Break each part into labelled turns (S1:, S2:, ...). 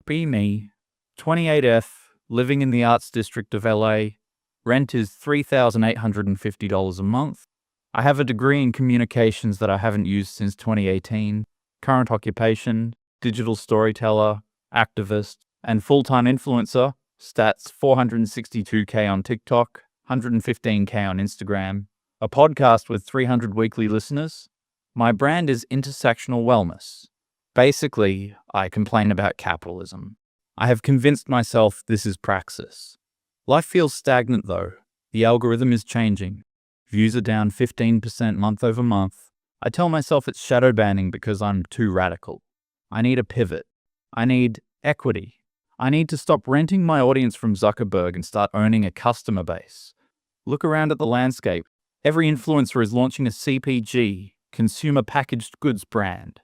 S1: Be me, 28F, living in the arts district of LA. Rent is $3,850 a month. I have a degree in communications that I haven't used since 2018. Current occupation, digital storyteller, activist, and full-time influencer. Stats 462K on TikTok, 115K on Instagram. A podcast with 300 weekly listeners. My brand is intersectional wellness. Basically, I complain about capitalism. I have convinced myself this is praxis. Life feels stagnant though. The algorithm is changing. Views are down 15% month over month. I tell myself it's shadow banning because I'm too radical. I need a pivot. I need equity. I need to stop renting my audience from Zuckerberg and start owning a customer base. Look around at the landscape. Every influencer is launching a CPG, consumer packaged goods brand.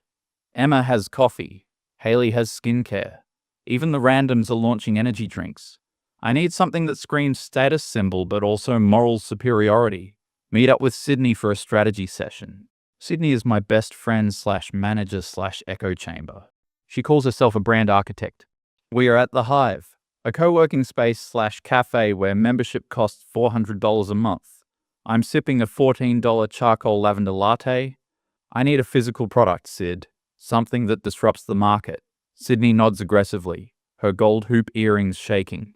S1: Emma has coffee. Haley has skincare. Even the randoms are launching energy drinks. I need something that screams status symbol but also moral superiority. Meet up with Sydney for a strategy session. Sydney is my best friend / manager / echo chamber. She calls herself a brand architect. We are at The Hive, a co-working space / cafe where membership costs $400 a month. I'm sipping a $14 charcoal lavender latte. I need a physical product, Sid. Something that disrupts the market. Sydney nods aggressively, her gold hoop earrings shaking.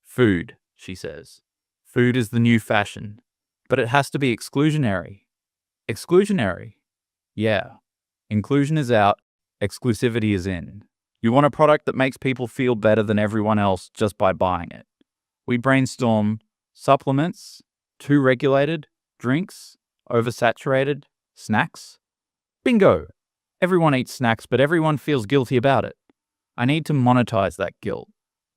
S1: Food, she says. Food is the new fashion. But it has to be exclusionary. Exclusionary? Yeah. Inclusion is out, exclusivity is in. You want a product that makes people feel better than everyone else just by buying it. We brainstorm supplements, too regulated, drinks, oversaturated, snacks. Bingo! Everyone eats snacks, but everyone feels guilty about it. I need to monetize that guilt.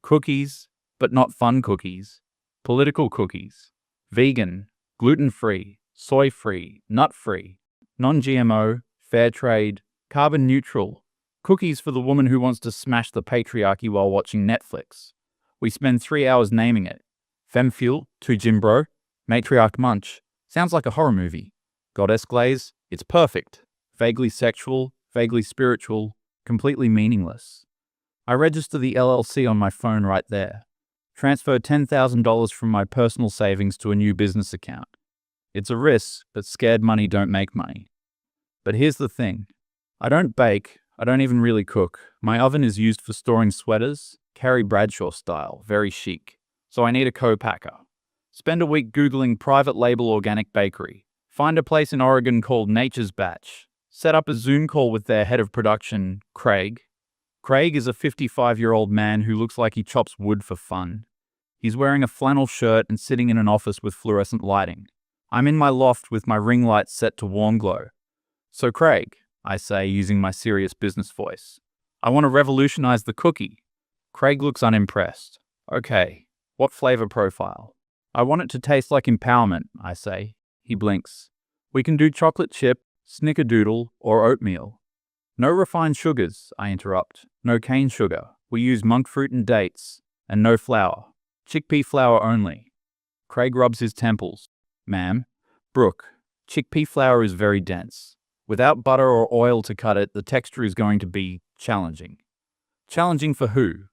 S1: Cookies, but not fun cookies. Political cookies. Vegan, gluten-free, soy-free, nut-free, non-GMO, fair trade, carbon neutral. Cookies for the woman who wants to smash the patriarchy while watching Netflix. We spend 3 hours naming it. Femfuel, to Jim Bro, Matriarch Munch. Sounds like a horror movie. Goddess Glaze, it's perfect. Vaguely sexual, vaguely spiritual, completely meaningless. I register the LLC on my phone right there. Transfer $10,000 from my personal savings to a new business account. It's a risk, but scared money don't make money. But here's the thing. I don't bake, I don't even really cook. My oven is used for storing sweaters, Carrie Bradshaw style, very chic. So I need a co-packer. Spend a week Googling private label organic bakery. Find a place in Oregon called Nature's Batch. Set up a Zoom call with their head of production, Craig. Craig is a 55-year-old man who looks like he chops wood for fun. He's wearing a flannel shirt and sitting in an office with fluorescent lighting. I'm in my loft with my ring lights set to warm glow. So Craig, I say using my serious business voice, I want to revolutionize the cookie. Craig looks unimpressed. Okay, what flavor profile? I want it to taste like empowerment, I say. He blinks. We can do chocolate chip, snickerdoodle, or oatmeal. No refined sugars, I interrupt. No cane sugar. We use monk fruit and dates. And no flour. Chickpea flour only. Craig rubs his temples. Ma'am, Brooke, chickpea flour is very dense. Without butter or oil to cut it, the texture is going to be challenging. Challenging for who?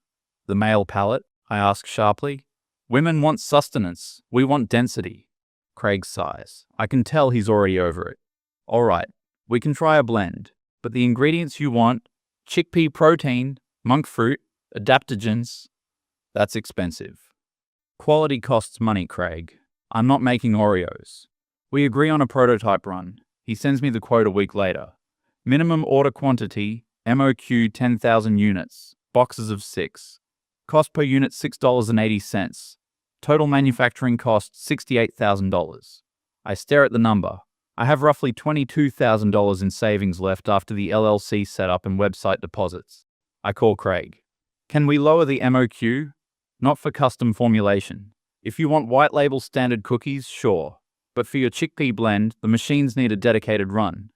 S1: The male palate? I ask sharply. Women want sustenance. We want density. Craig sighs. I can tell he's already over it. All right, we can try a blend. But the ingredients you want, chickpea protein, monk fruit, adaptogens, that's expensive. Quality costs money, Craig. I'm not making Oreos. We agree on a prototype run. He sends me the quote a week later. Minimum order quantity, MOQ 10,000 units, boxes of 6. Cost per unit $6.80. Total manufacturing cost $68,000. I stare at the number. I have roughly $22,000 in savings left after the LLC setup and website deposits. I call Craig. Can we lower the MOQ? Not for custom formulation. If you want white label standard cookies, sure. But for your chickpea blend, the machines need a dedicated run.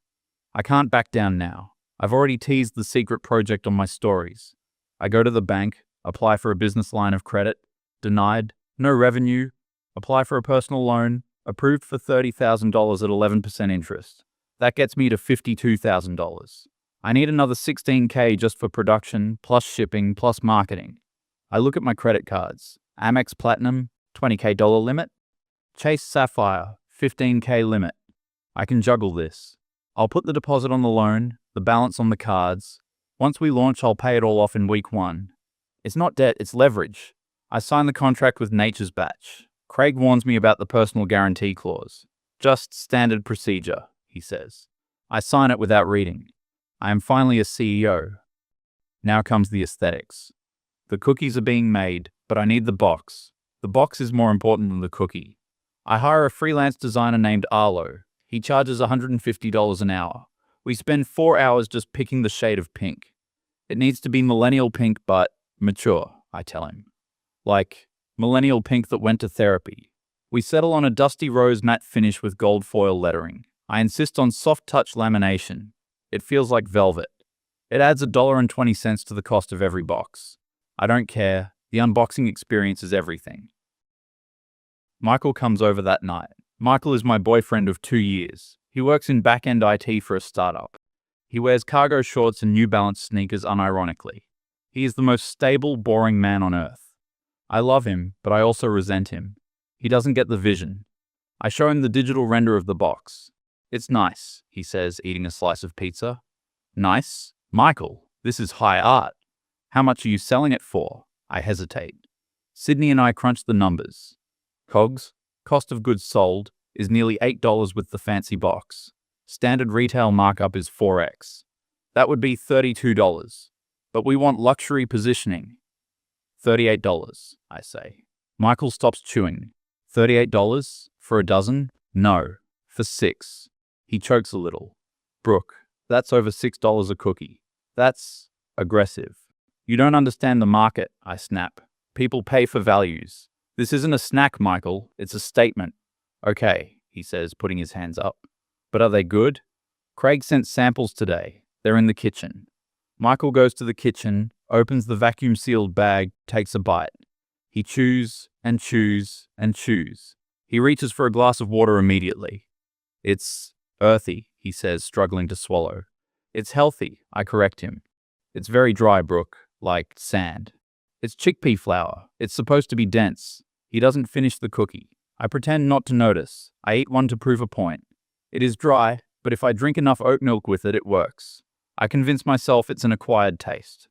S1: I can't back down now. I've already teased the secret project on my stories. I go to the bank, apply for a business line of credit, denied, no revenue, apply for a personal loan, approved for $30,000 at 11% interest. That gets me to $52,000. I need another 16K just for production, plus shipping, plus marketing. I look at my credit cards. Amex Platinum, $20K limit. Chase Sapphire, 15K limit. I can juggle this. I'll put the deposit on the loan, the balance on the cards. Once we launch, I'll pay it all off in week 1. It's not debt, it's leverage. I signed the contract with Nature's Batch. Craig warns me about the personal guarantee clause. Just standard procedure, he says. I sign it without reading. I am finally a CEO. Now comes the aesthetics. The cookies are being made, but I need the box. The box is more important than the cookie. I hire a freelance designer named Arlo. He charges $150 an hour. We spend 4 hours just picking the shade of pink. It needs to be millennial pink, but mature, I tell him. Like millennial pink that went to therapy. We settle on a dusty rose matte finish with gold foil lettering. I insist on soft touch lamination. It feels like velvet. It adds $1.20 to the cost of every box. I don't care. The unboxing experience is everything. Michael comes over that night. Michael is my boyfriend of 2 years. He works in back-end IT for a startup. He wears cargo shorts and New Balance sneakers unironically. He is the most stable, boring man on earth. I love him, but I also resent him. He doesn't get the vision. I show him the digital render of the box. It's nice, he says, eating a slice of pizza. Nice? Michael, this is high art. How much are you selling it for? I hesitate. Sydney and I crunch the numbers. COGS, cost of goods sold, is nearly $8 with the fancy box. Standard retail markup is 4x. That would be $32. But we want luxury positioning. $38, I say. Michael stops chewing. $38? For a dozen? No. For 6. He chokes a little. Brooke, that's over $6 a cookie. That's aggressive. You don't understand the market, I snap. People pay for values. This isn't a snack, Michael. It's a statement. Okay, he says, putting his hands up. But are they good? Craig sent samples today. They're in the kitchen. Michael goes to the kitchen, opens the vacuum-sealed bag, takes a bite. He chews and chews and chews. He reaches for a glass of water immediately. It's earthy, he says, struggling to swallow. It's healthy, I correct him. It's very dry, Brooke, like sand. It's chickpea flour. It's supposed to be dense. He doesn't finish the cookie. I pretend not to notice. I eat one to prove a point. It is dry, but if I drink enough oat milk with it, it works. I convince myself it's an acquired taste.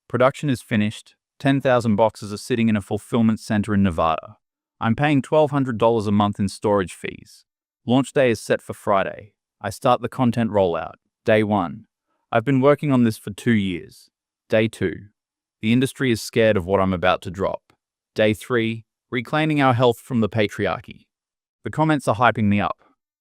S1: Production is finished. 10,000 boxes are sitting in a fulfillment center in Nevada. I'm paying $1,200 a month in storage fees. Launch day is set for Friday. I start the content rollout. Day 1. I've been working on this for 2 years. Day 2. The industry is scared of what I'm about to drop. Day 3. Reclaiming our health from the patriarchy. The comments are hyping me up.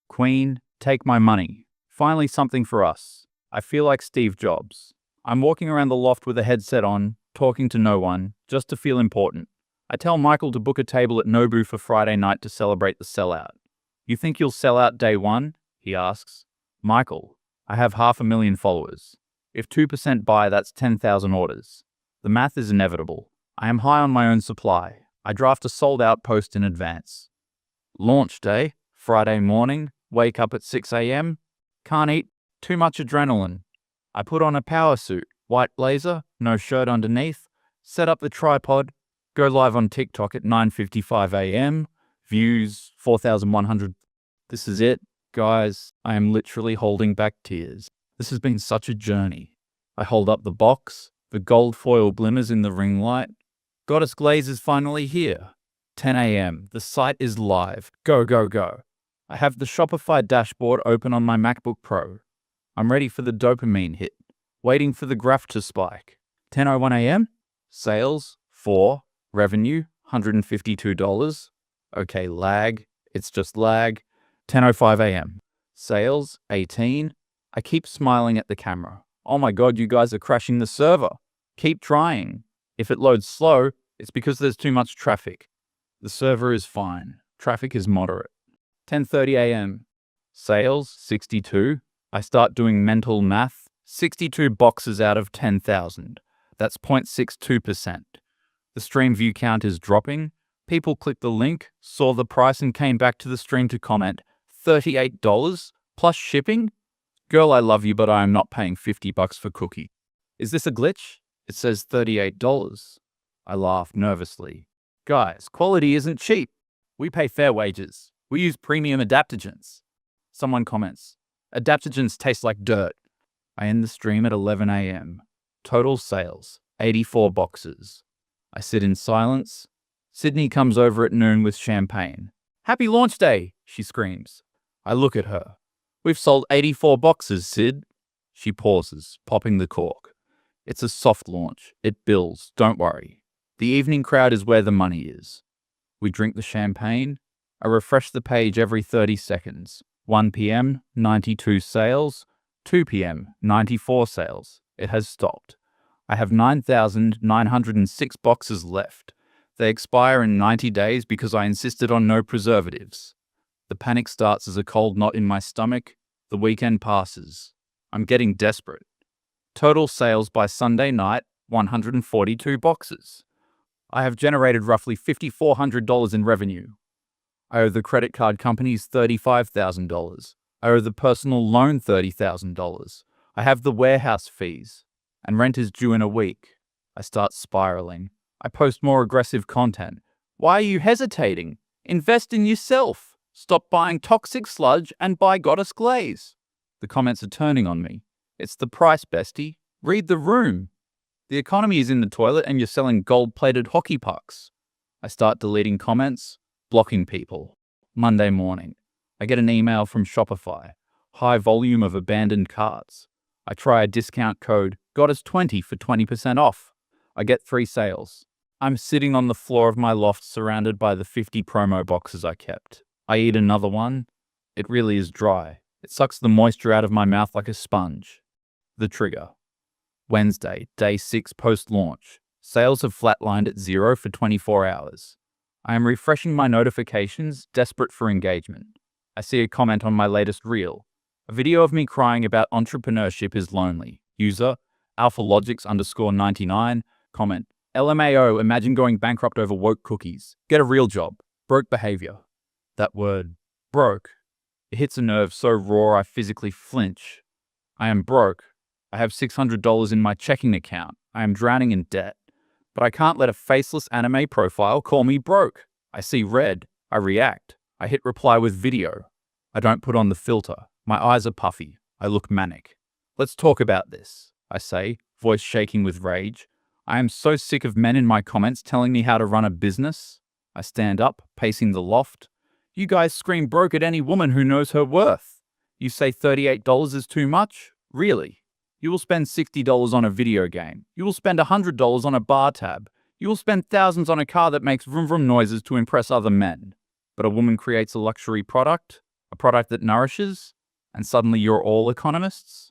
S1: Queen, take my money. Finally something for us. I feel like Steve Jobs. I'm walking around the loft with a headset on, talking to no one, just to feel important. I tell Michael to book a table at Nobu for Friday night to celebrate the sellout. You think you'll sell out day 1? He asks. Michael, I have 500,000 followers. If 2% buy, that's 10,000 orders. The math is inevitable. I am high on my own supply. I draft a sold-out post in advance. Launch day, Friday morning, wake up at 6 a.m. Can't eat, too much adrenaline. I put on a power suit, white blazer, no shirt underneath, set up the tripod, go live on TikTok at 9:55 a.m. Views, 4,100. This is it, guys. I am literally holding back tears. This has been such a journey. I hold up the box, the gold foil glimmers in the ring light. Goddess Glaze is finally here. 10 a.m. The site is live. Go, go, go. I have the Shopify dashboard open on my MacBook Pro. I'm ready for the dopamine hit. Waiting for the graph to spike. 10:01 a.m. Sales, 4. Revenue, $152. Okay, lag. It's just lag. 10:05 a.m. Sales, 18. I keep smiling at the camera. Oh my god, you guys are crashing the server. Keep trying. If it loads slow, it's because there's too much traffic. The server is fine. Traffic is moderate. 10:30 a.m. Sales, 62. I start doing mental math. 62 boxes out of 10,000. That's 0.62%. The stream view count is dropping. People clicked the link, saw the price and came back to the stream to comment. $38 plus shipping? Girl, I love you, but I am not paying $50 for cookie. Is this a glitch? It says $38. I laugh nervously. Guys, quality isn't cheap. We pay fair wages. We use premium adaptogens. Someone comments, adaptogens taste like dirt. I end the stream at 11 a.m. Total sales, 84 boxes. I sit in silence. Sydney comes over at noon with champagne. Happy launch day, she screams. I look at her. We've sold 84 boxes, Sid. She pauses, popping the cork. It's a soft launch. It bills, don't worry. The evening crowd is where the money is. We drink the champagne. I refresh the page every 30 seconds. 1 p.m., 92 sales. 2 p.m., 94 sales. It has stopped. I have 9,906 boxes left. They expire in 90 days because I insisted on no preservatives. The panic starts as a cold knot in my stomach. The weekend passes. I'm getting desperate. Total sales by Sunday night, 142 boxes. I have generated roughly $5,400 in revenue. I owe the credit card companies $35,000. I owe the personal loan $30,000. I have the warehouse fees. And rent is due in a week. I start spiraling. I post more aggressive content. Why are you hesitating? Invest in yourself. Stop buying toxic sludge and buy Goddess Glaze. The comments are turning on me. It's the price, bestie. Read the room. The economy is in the toilet and you're selling gold-plated hockey pucks. I start deleting comments, blocking people. Monday morning. I get an email from Shopify. High volume of abandoned carts. I try a discount code, Goddess20 for 20% off. I get 3 sales. I'm sitting on the floor of my loft surrounded by the 50 promo boxes I kept. I eat another one. It really is dry. It sucks the moisture out of my mouth like a sponge. The trigger. Wednesday, day 6 post-launch. Sales have flatlined at 0 for 24 hours. I am refreshing my notifications, desperate for engagement. I see a comment on my latest reel. A video of me crying about entrepreneurship is lonely. User, alphalogics_99, comment, LMAO, imagine going bankrupt over woke cookies. Get a real job. Broke behavior. That word, broke. It hits a nerve so raw I physically flinch. I am broke. I have $600 in my checking account. I am drowning in debt. But I can't let a faceless anime profile call me broke. I see red. I react. I hit reply with video. I don't put on the filter. My eyes are puffy. I look manic. Let's talk about this, I say, voice shaking with rage. I am so sick of men in my comments telling me how to run a business. I stand up, pacing the loft. You guys scream broke at any woman who knows her worth. You say $38 is too much? Really? You will spend $60 on a video game. You will spend $100 on a bar tab. You will spend thousands on a car that makes vroom vroom noises to impress other men. But a woman creates a luxury product, a product that nourishes, and suddenly you're all economists?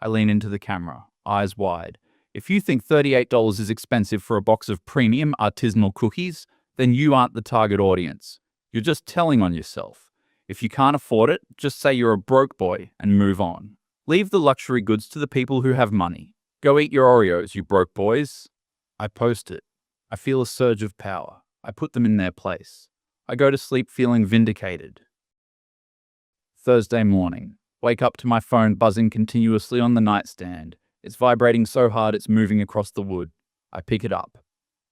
S1: I lean into the camera, eyes wide. If you think $38 is expensive for a box of premium artisanal cookies, then you aren't the target audience. You're just telling on yourself. If you can't afford it, just say you're a broke boy and move on. Leave the luxury goods to the people who have money. Go eat your Oreos, you broke boys. I post it. I feel a surge of power. I put them in their place. I go to sleep feeling vindicated. Thursday morning. Wake up to my phone buzzing continuously on the nightstand. It's vibrating so hard it's moving across the wood. I pick it up.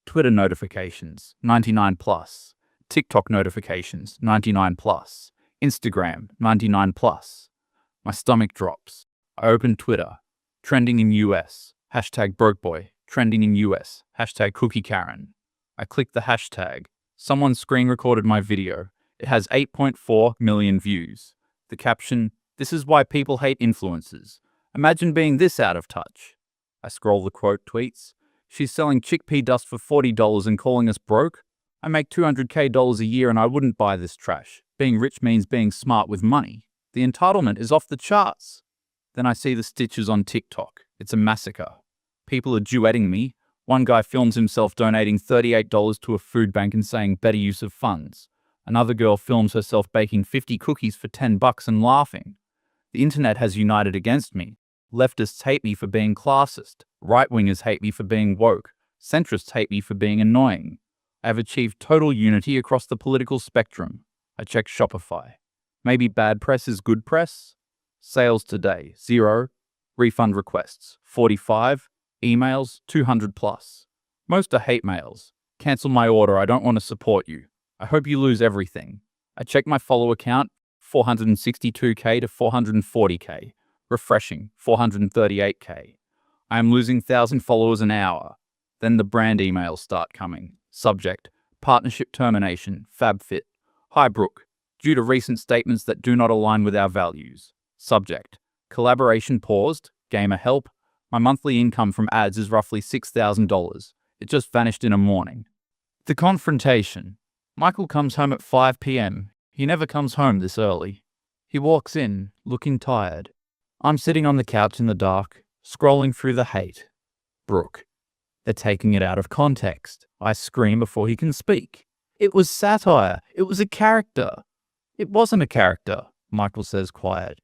S1: Twitter notifications, 99 plus. TikTok notifications, 99 plus. Instagram, 99 plus. My stomach drops. I open Twitter. Trending in US. Hashtag brokeboy. Trending in US. Hashtag cookie Karen. I click the hashtag. Someone screen recorded my video. It has 8.4 million views. The caption, "This is why people hate influencers. Imagine being this out of touch." I scroll the quote tweets. She's selling chickpea dust for $40 and calling us broke? I make $200K a year and I wouldn't buy this trash. Being rich means being smart with money. The entitlement is off the charts. Then I see the stitches on TikTok. It's a massacre. People are duetting me. One guy films himself donating $38 to a food bank and saying better use of funds. Another girl films herself baking 50 cookies for $10 and laughing. The internet has united against me. Leftists hate me for being classist. Right-wingers hate me for being woke. Centrists hate me for being annoying. I have achieved total unity across the political spectrum. I check Shopify. Maybe bad press is good press? Sales today, 0. Refund requests, 45. Emails, 200 plus. Most are hate mails. Cancel my order, I don't want to support you. I hope you lose everything. I check my follower count, 462k to 440k. Refreshing, 438k. I am losing 1,000 followers an hour. Then the brand emails start coming. Subject, partnership termination, FabFit. Hi Brooke, due to recent statements that do not align with our values. Subject, collaboration paused, gamer help. My monthly income from ads is roughly $6,000. It just vanished in a morning. The confrontation. Michael comes home at 5 p.m. He never comes home this early. He walks in, looking tired. I'm sitting on the couch in the dark, scrolling through the hate. Brooke. They're taking it out of context. I scream before he can speak. It was satire. It was a character. It wasn't a character, Michael says quiet.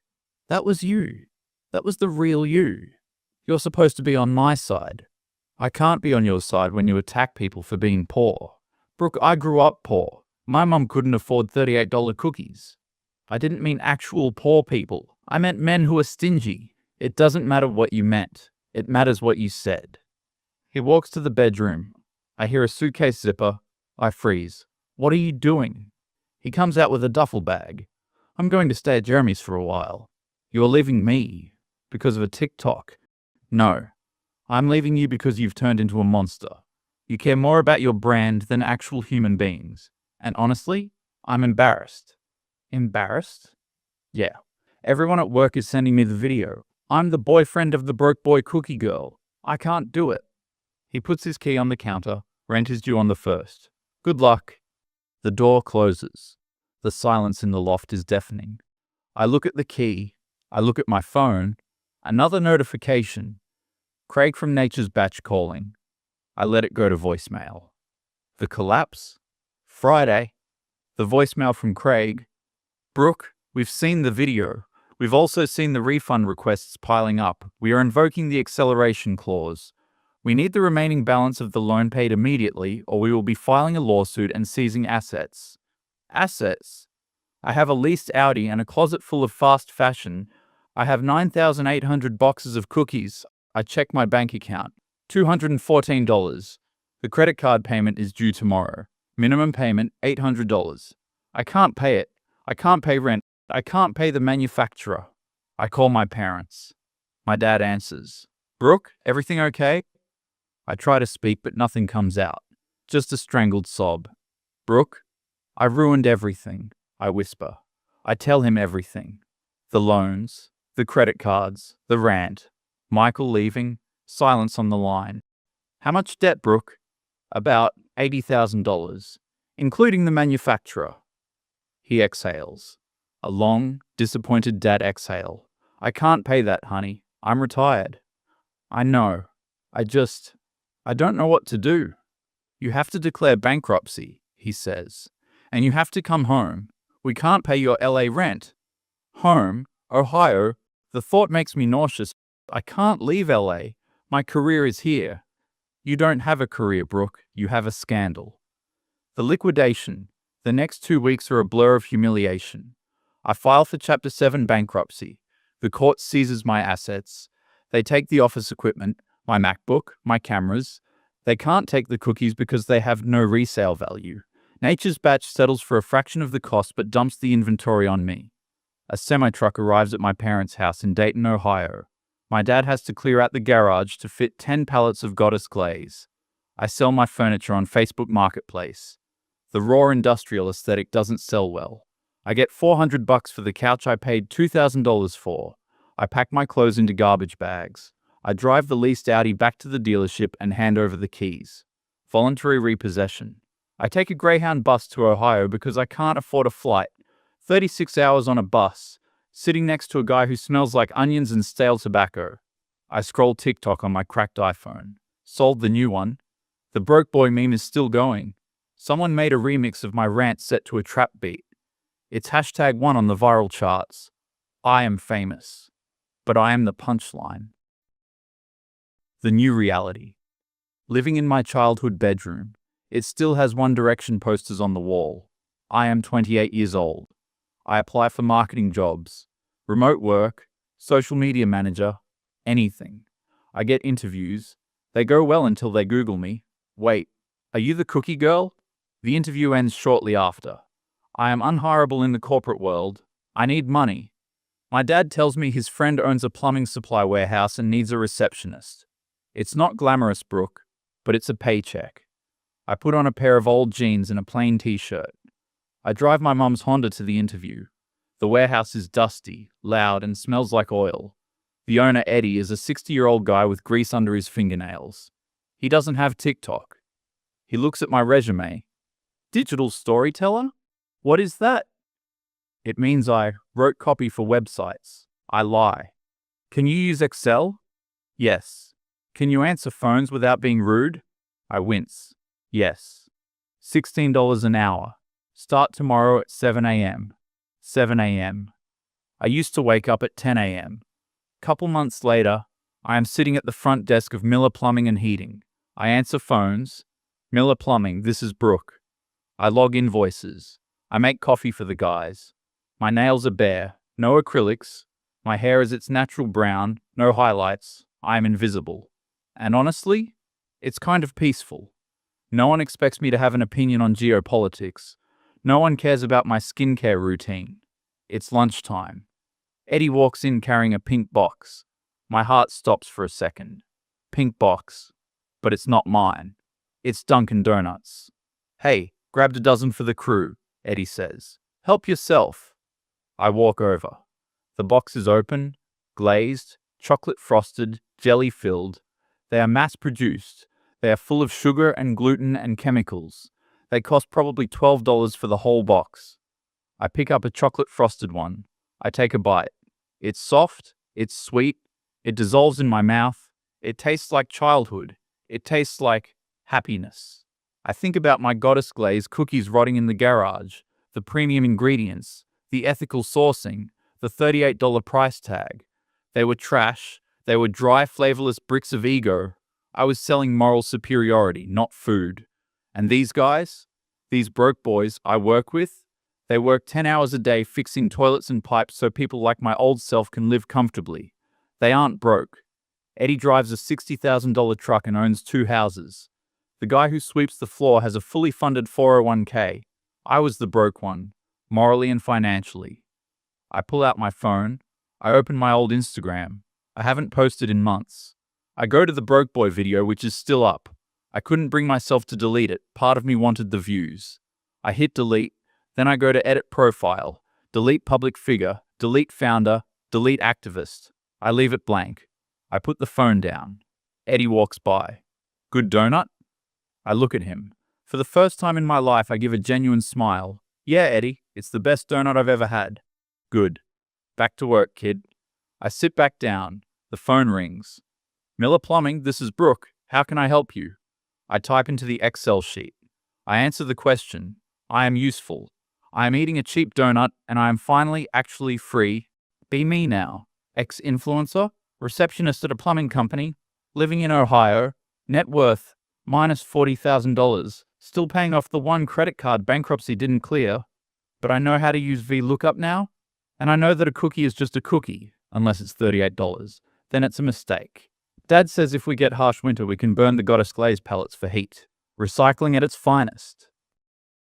S1: That was you. That was the real you. You're supposed to be on my side. I can't be on your side when you attack people for being poor. Brooke, I grew up poor. My mum couldn't afford $38 cookies. I didn't mean actual poor people. I meant men who are stingy. It doesn't matter what you meant. It matters what you said. He walks to the bedroom. I hear a suitcase zipper. I freeze. What are you doing? He comes out with a duffel bag. I'm going to stay at Jeremy's for a while. You're leaving me because of a TikTok. No, I'm leaving you because you've turned into a monster. You care more about your brand than actual human beings. And honestly, I'm embarrassed. Embarrassed? Yeah. Everyone at work is sending me the video. I'm the boyfriend of the broke boy cookie girl. I can't do it. He puts his key on the counter. Rent is due on the 1st. Good luck. The door closes. The silence in the loft is deafening. I look at the key. I look at my phone. Another notification. Craig from Nature's Batch calling. I let it go to voicemail. The collapse? Friday. The voicemail from Craig. Brooke, we've seen the video. We've also seen the refund requests piling up. We are invoking the acceleration clause. We need the remaining balance of the loan paid immediately, or we will be filing a lawsuit and seizing assets. Assets? I have a leased Audi and a closet full of fast fashion. I have 9,800 boxes of cookies. I check my bank account. $214. The credit card payment is due tomorrow. Minimum payment, $800. I can't pay it. I can't pay rent. I can't pay the manufacturer. I call my parents. My dad answers. Brooke, everything okay? I try to speak, but nothing comes out. Just a strangled sob. Brooke, I ruined everything, I whisper. I tell him everything. The loans, the credit cards, the rant, Michael leaving, silence on the line. How much debt, Brooke? About $80,000, including the manufacturer. He exhales. A long, disappointed dad exhale. I can't pay that, honey. I'm retired. I know. I don't know what to do. You have to declare bankruptcy, he says. And you have to come home. We can't pay your LA rent. Home? Ohio? The thought makes me nauseous. I can't leave LA. My career is here. You don't have a career, Brooke. You have a scandal. The liquidation. The next 2 weeks are a blur of humiliation. I file for Chapter 7 bankruptcy. The court seizes my assets. They take the office equipment, my MacBook, my cameras. They can't take the cookies because they have no resale value. Nature's Batch settles for a fraction of the cost but dumps the inventory on me. A semi-truck arrives at my parents' house in Dayton, Ohio. My dad has to clear out the garage to fit 10 pallets of goddess glaze. I sell my furniture on Facebook Marketplace. The raw industrial aesthetic doesn't sell well. I get $400 for the couch I paid $2,000 for. I pack my clothes into garbage bags. I drive the leased Audi back to the dealership and hand over the keys. Voluntary repossession. I take a Greyhound bus to Ohio because I can't afford a flight. 36 hours on a bus, sitting next to a guy who smells like onions and stale tobacco. I scroll TikTok on my cracked iPhone. Sold the new one. The broke boy meme is still going. Someone made a remix of my rant set to a trap beat. It's #1 on the viral charts. I am famous. But I am the punchline. The new reality. Living in my childhood bedroom. It still has One Direction posters on the wall. I am 28 years old. I apply for marketing jobs. Remote work, social media manager, anything. I get interviews. They go well until they Google me. Wait, are you the cookie girl? The interview ends shortly after. I am unhireable in the corporate world. I need money. My dad tells me his friend owns a plumbing supply warehouse and needs a receptionist. It's not glamorous, Brooke, but it's a paycheck. I put on a pair of old jeans and a plain t-shirt. I drive my mum's Honda to the interview. The warehouse is dusty, loud, and smells like oil. The owner, Eddie, is a 60-year-old guy with grease under his fingernails. He doesn't have TikTok. He looks at my resume. Digital storyteller? What is that? It means I wrote copy for websites. I lie. Can you use Excel? Yes. Can you answer phones without being rude? I wince. Yes. $16 an hour. Start tomorrow at 7 a.m. 7 a.m. I used to wake up at 10 a.m. Couple months later, I am sitting at the front desk of Miller Plumbing and Heating. I answer phones. Miller Plumbing, this is Brooke. I log invoices. I make coffee for the guys. My nails are bare, no acrylics. My hair is its natural brown, no highlights. I am invisible. And honestly, it's kind of peaceful. No one expects me to have an opinion on geopolitics. No one cares about my skincare routine. It's lunchtime. Eddie walks in carrying a pink box. My heart stops for a second. Pink box. But it's not mine. It's Dunkin' Donuts. Hey, grabbed a dozen for the crew, Eddie says. Help yourself. I walk over. The box is open, glazed, chocolate frosted, jelly filled. They are mass produced. They are full of sugar and gluten and chemicals. They cost probably $12 for the whole box. I pick up a chocolate frosted one. I take a bite. It's soft, it's sweet, it dissolves in my mouth. It tastes like childhood. It tastes like happiness. I think about my goddess glaze cookies rotting in the garage, the premium ingredients, the ethical sourcing, the $38 price tag. They were trash. They were dry, flavorless bricks of ego. I was selling moral superiority, not food. And these guys, these broke boys I work with, they work 10 hours a day fixing toilets and pipes so people like my old self can live comfortably. They aren't broke. Eddie drives a $60,000 truck and owns 2 houses. The guy who sweeps the floor has a fully funded 401k. I was the broke one, morally and financially. I pull out my phone. I open my old Instagram. I haven't posted in months. I go to the broke boy video, which is still up. I couldn't bring myself to delete it. Part of me wanted the views. I hit delete. Then I go to edit profile, delete public figure, delete founder, delete activist. I leave it blank. I put the phone down. Eddie walks by. Good donut? I look at him. For the first time in my life, I give a genuine smile. Yeah, Eddie, it's the best donut I've ever had. Good. Back to work, kid. I sit back down. The phone rings. Miller Plumbing, this is Brooke. How can I help you? I type into the Excel sheet. I answer the question. I am useful. I am eating a cheap donut and I am finally actually free. Be me now. Ex-influencer, receptionist at a plumbing company, living in Ohio, net worth minus $40,000, still paying off the one credit card bankruptcy didn't clear. But I know how to use VLOOKUP now, and I know that a cookie is just a cookie, unless it's $38. Then it's a mistake. Dad says if we get harsh winter, we can burn the Goddess Glaze pellets for heat. Recycling at its finest.